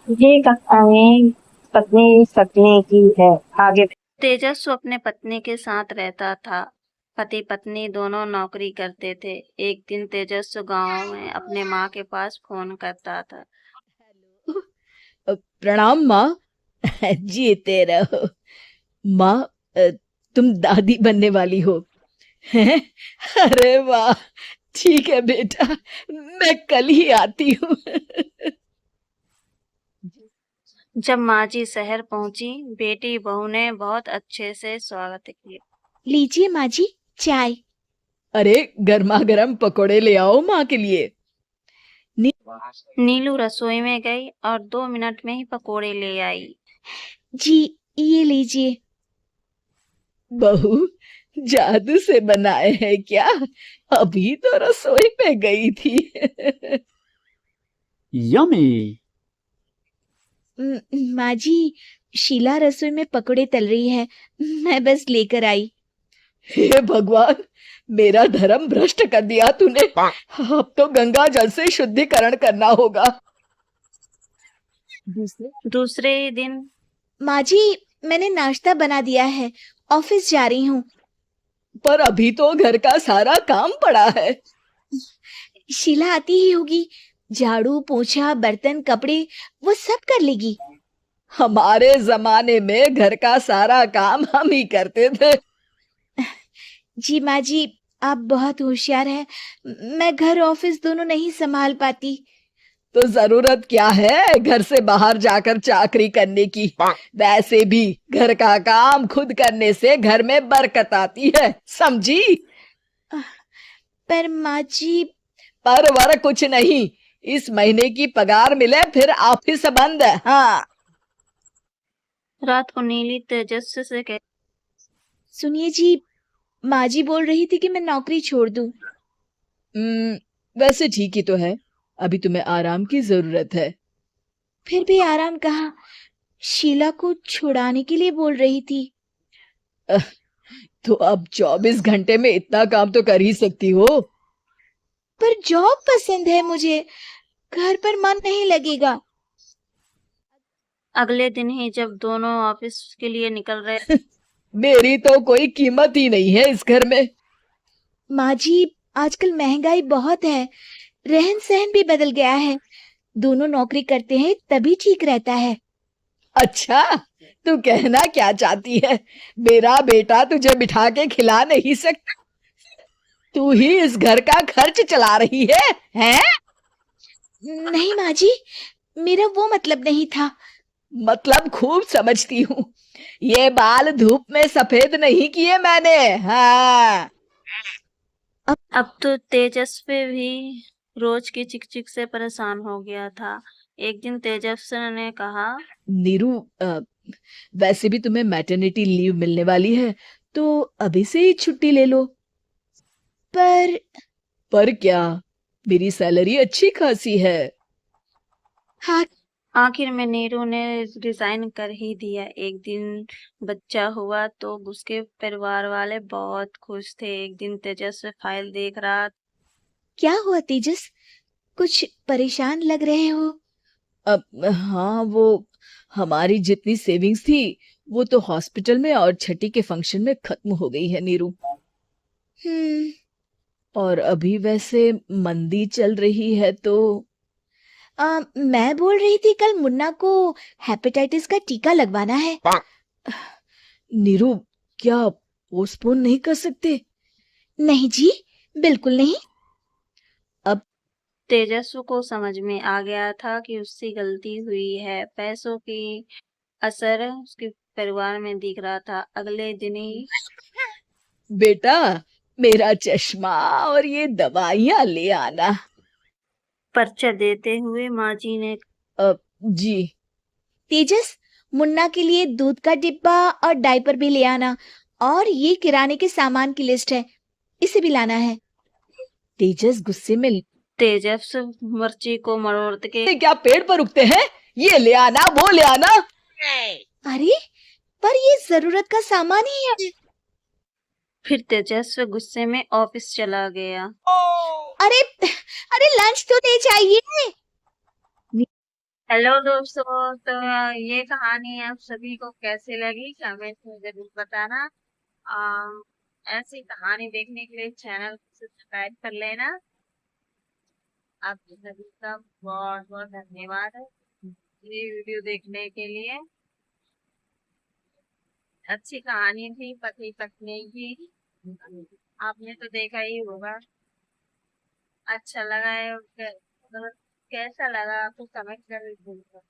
ये कहानी पत्नी सपने की है। आगे तेजस्व अपने पत्नी के साथ रहता था। पति पत्नी दोनों नौकरी करते थे। एक दिन तेजस्व गांव में अपने माँ के पास फोन करता था। प्रणाम माँ। जीते रहो माँ। अ, तुम दादी बनने वाली हो हैं? अरे वाह, ठीक है बेटा, मैं कल ही आती हूँ। जब माँ जी शहर पहुंची, बेटी बहू ने बहुत अच्छे से स्वागत किया। लीजिए माँ जी, चाय। अरे गर्मा गर्म पकोड़े ले आओ माँ के लिए। नीलू रसोई में गई और 2 मिनट में ही पकोड़े ले आई। जी, ये लीजिए। बहू जादू से बनाए हैं क्या? अभी तो रसोई पे गई थी। Yummy! माँ जी, शीला रसोई में पकोड़े तल रही है, मैं बस लेकर आई। हे भगवान, मेरा धर्म भ्रष्ट कर दिया तूने। अब तो गंगा जल से शुद्धिकरण करना होगा। दूसरे ही दिन माँ जी, मैंने नाश्ता बना दिया है, ऑफिस जा रही हूँ। पर अभी तो घर का सारा काम पड़ा है। शीला आती ही होगी, झाड़ू पोछा बर्तन कपड़े वो सब कर लेगी। हमारे जमाने में घर का सारा काम हम ही करते थे। जी माँ जी, आप बहुत होशियार हैं, मैं घर ऑफिस दोनों नहीं संभाल पाती। तो जरूरत क्या है घर से बाहर जाकर चाकरी करने की? वैसे भी घर का काम खुद करने से घर में बरकत आती है, समझी? पर माँ जी, पर वर कुछ नहीं, इस महीने की पगार मिले फिर ऑफिस बंद है। हाँ, रात को नीली तेजस्व से कह सुनिए जी, माँ जी बोल रही थी कि मैं नौकरी छोड़ दूं। वैसे ठीक ही तो है, अभी तुम्हें आराम की जरूरत है। फिर भी आराम कहाँ, शीला को छुड़ाने के लिए बोल रही थी। तो अब 24 घंटे में इतना काम तो कर ही सकती हो। पर जॉब पसंद है मुझे, घर पर मन नहीं लगेगा। अगले दिन ही जब दोनों ऑफिस के लिए निकल रहे मेरी तो कोई कीमत ही नहीं है इस घर में। माँ जी, आजकल महंगाई बहुत है, रहन सहन भी बदल गया है, दोनों नौकरी करते हैं तभी ठीक रहता है। अच्छा, तू कहना क्या चाहती है? मेरा बेटा तुझे बिठा के खिला नहीं सकता, तू ही इस घर का खर्च चला रही है, हैं? नहीं माँ जी, मेरा वो मतलब नहीं था। मतलब खूब समझती हूँ, ये बाल धूप में सफेद नहीं किए मैंने। हाँ, अब तो तेजस्वी भी रोज की चिक-चिक से परेशान हो गया था। एक दिन तेजस्वी ने कहा, नीरू, वैसे भी तुम्हें मैटरनिटी लीव मिलने वाली है, तो अभी से ही छुट्टी ले लो। पर पर क्या, मेरी सैलरी अच्छी खासी है। हाँ, आखिर में नीरू ने रिजाइन कर ही दिया। एक दिन बच्चा हुआ तो उसके परिवार वाले बहुत खुश थे। एक दिन तेजस्वी फाइल देख रहा क्या हुआ तेजस, कुछ परेशान लग रहे हो? अब हाँ, वो हमारी जितनी सेविंग्स थी वो तो हॉस्पिटल में और छठी के फंक्शन में खत्म हो गई है नीरू। हम्म, और अभी वैसे मंदी चल रही है तो मैं बोल रही थी कल मुन्ना को हेपेटाइटिस का टीका लगवाना है। नीरू, क्या पोस्टपोन नहीं कर सकते? नहीं जी, बिल्कुल नहीं। अब तेजस्वी को समझ में आ गया था कि उससे गलती हुई है। पैसों की असर उसके परिवार में दिख रहा था। अगले दिन ही बेटा, मेरा चश्मा और ये दवाइयाँ ले आना। पर्चा देते हुए माँ जी ने जी। तेजस, मुन्ना के लिए दूध का डिब्बा और डायपर भी ले आना, और ये किराने के सामान की लिस्ट है, इसे भी लाना है। तेजस गुस्से में, तेजस्वी मिर्ची को मरोड़ के क्या पेड़ पर उगते हैं? ये ले आना, वो ले आना। अरे, पर ये जरूरत का सामान ही है। फिर तेजस्वी गुस्से में ऑफिस चला गया। अरे, अरे लंच तो दे जाइए। हेलो दोस्तों, तो ये कहानी आप सभी को कैसी लगी कमेंट में जरूर बताना। अम, ऐसी कहानी देखने के लिए चैनल को सब्सक्राइब कर लेना। आप सभी का बहुत बहुत धन्यवाद है ये वीडियो देखने के लिए। अच्छी कहानी थी पति पत्नी की। आपने तो देखा ही होगा। अच्छा लगा है मतलब कैसा लगा आपको कमेंट कर जरूर